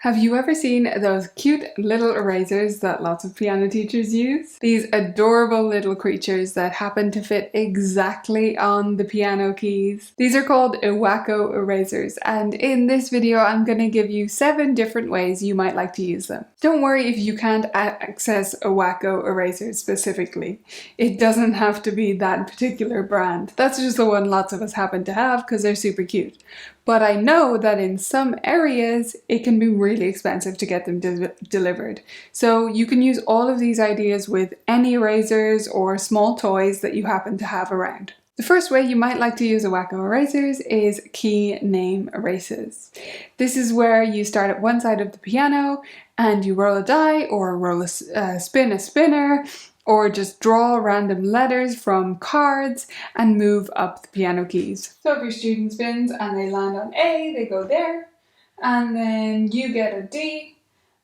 Have you ever seen those cute little erasers that lots of piano teachers use? These adorable little creatures that happen to fit exactly on the piano keys. These are called Iwako erasers, and in this video I'm going to give you 7 different ways you might like to use them. Don't worry if you can't access Iwako erasers specifically. It doesn't have to be that particular brand. That's just the one lots of us happen to have because they're super cute. But I know that in some areas it can be really expensive to get them delivered. So you can use all of these ideas with any erasers or small toys that you happen to have around. The first way you might like to use Iwako erasers is key name erasers. This is where you start at one side of the piano and you roll a die or spin a spinner, or just draw random letters from cards and move up the piano keys. So if your student spins and they land on A, they go there, and then you get a D,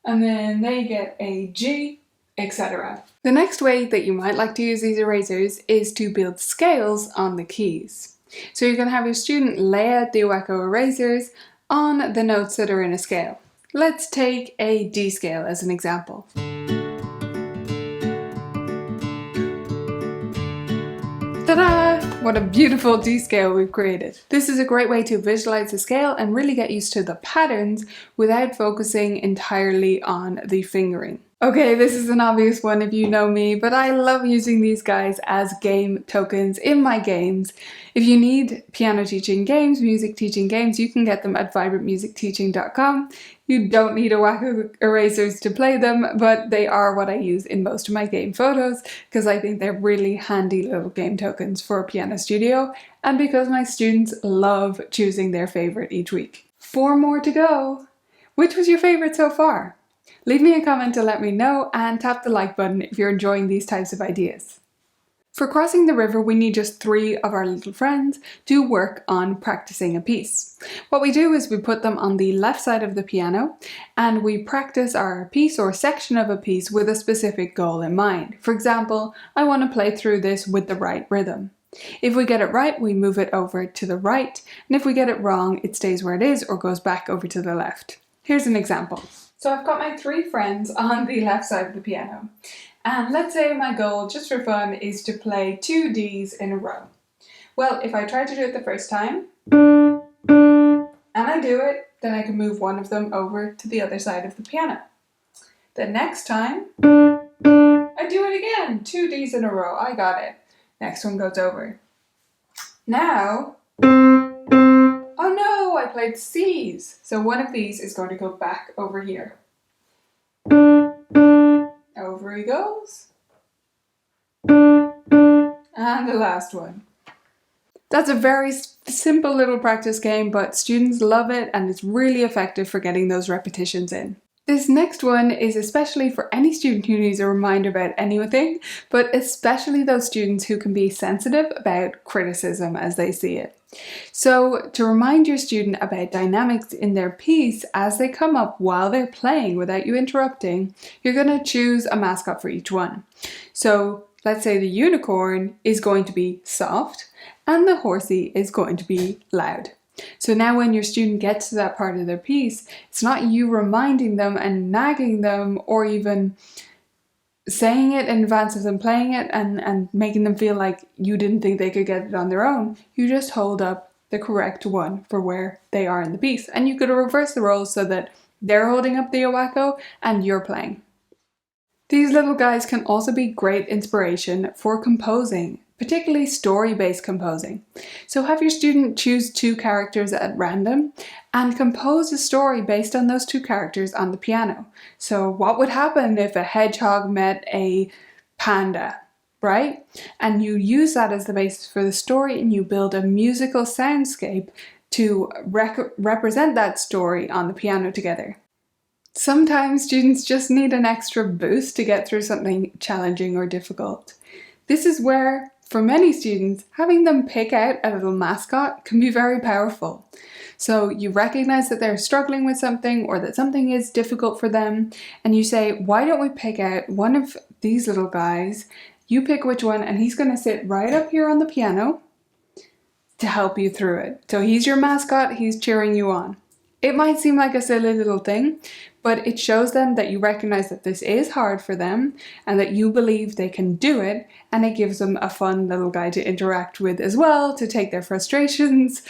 and then they get a G, etc. The next way that you might like to use these erasers is to build scales on the keys. So you're going to have your student lay out the Iwako erasers on the notes that are in a scale. Let's take a D scale as an example. Ta-da! What a beautiful D scale we've created. This is a great way to visualize the scale and really get used to the patterns without focusing entirely on the fingering. Okay, this is an obvious one if you know me, but I love using these guys as game tokens in my games. If you need piano teaching games, music teaching games, you can get them at vibrantmusicteaching.com. You don't need Iwako erasers to play them, but they are what I use in most of my game photos because I think they're really handy little game tokens for a piano studio and because my students love choosing their favorite each week. 4 more to go. Which was your favorite so far? Leave me a comment to let me know and tap the like button if you're enjoying these types of ideas. For crossing the river, we need just 3 of our little friends to work on practicing a piece. What we do is we put them on the left side of the piano and we practice our piece or section of a piece with a specific goal in mind. For example, I want to play through this with the right rhythm. If we get it right, we move it over to the right, and if we get it wrong, it stays where it is or goes back over to the left. Here's an example. So I've got my 3 friends on the left side of the piano. And let's say my goal, just for fun, is to play 2 Ds in a row. Well, if I try to do it the first time, and I do it, then I can move one of them over to the other side of the piano. The next time, I do it again, 2 Ds in a row, I got it. Next one goes over. Now, oh no, I played Cs. So one of these is going to go back over here. Over he goes. And the last one. That's a very simple little practice game, but students love it and it's really effective for getting those repetitions in. This next one is especially for any student who needs a reminder about anything, but especially those students who can be sensitive about criticism as they see it. So to remind your student about dynamics in their piece as they come up while they're playing without you interrupting, you're going to choose a mascot for each one. So let's say the unicorn is going to be soft and the horsey is going to be loud. So now when your student gets to that part of their piece, it's not you reminding them and nagging them or even saying it in advance of them playing it and making them feel like you didn't think they could get it on their own. You just hold up the correct one for where they are in the piece. And you could reverse the roles so that they're holding up the Iwako and you're playing. These little guys can also be great inspiration for composing, particularly story-based composing. So have your student choose 2 characters at random and compose a story based on those 2 characters on the piano. So what would happen if a hedgehog met a panda, right? And you use that as the basis for the story and you build a musical soundscape to represent that story on the piano together. Sometimes students just need an extra boost to get through something challenging or difficult. This is where, for many students, having them pick out a little mascot can be very powerful. So you recognize that they're struggling with something or that something is difficult for them, and you say, why don't we pick out one of these little guys, you pick which one, and he's going to sit right up here on the piano to help you through it. So he's your mascot, he's cheering you on. It might seem like a silly little thing, but it shows them that you recognize that this is hard for them and that you believe they can do it, and it gives them a fun little guy to interact with as well, to take their frustrations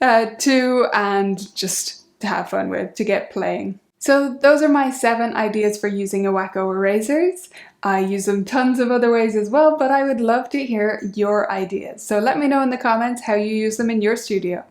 to, and just to have fun with, to get playing. So those are my 7 ideas for using Iwako erasers. I use them tons of other ways as well, but I would love to hear your ideas. So let me know in the comments how you use them in your studio.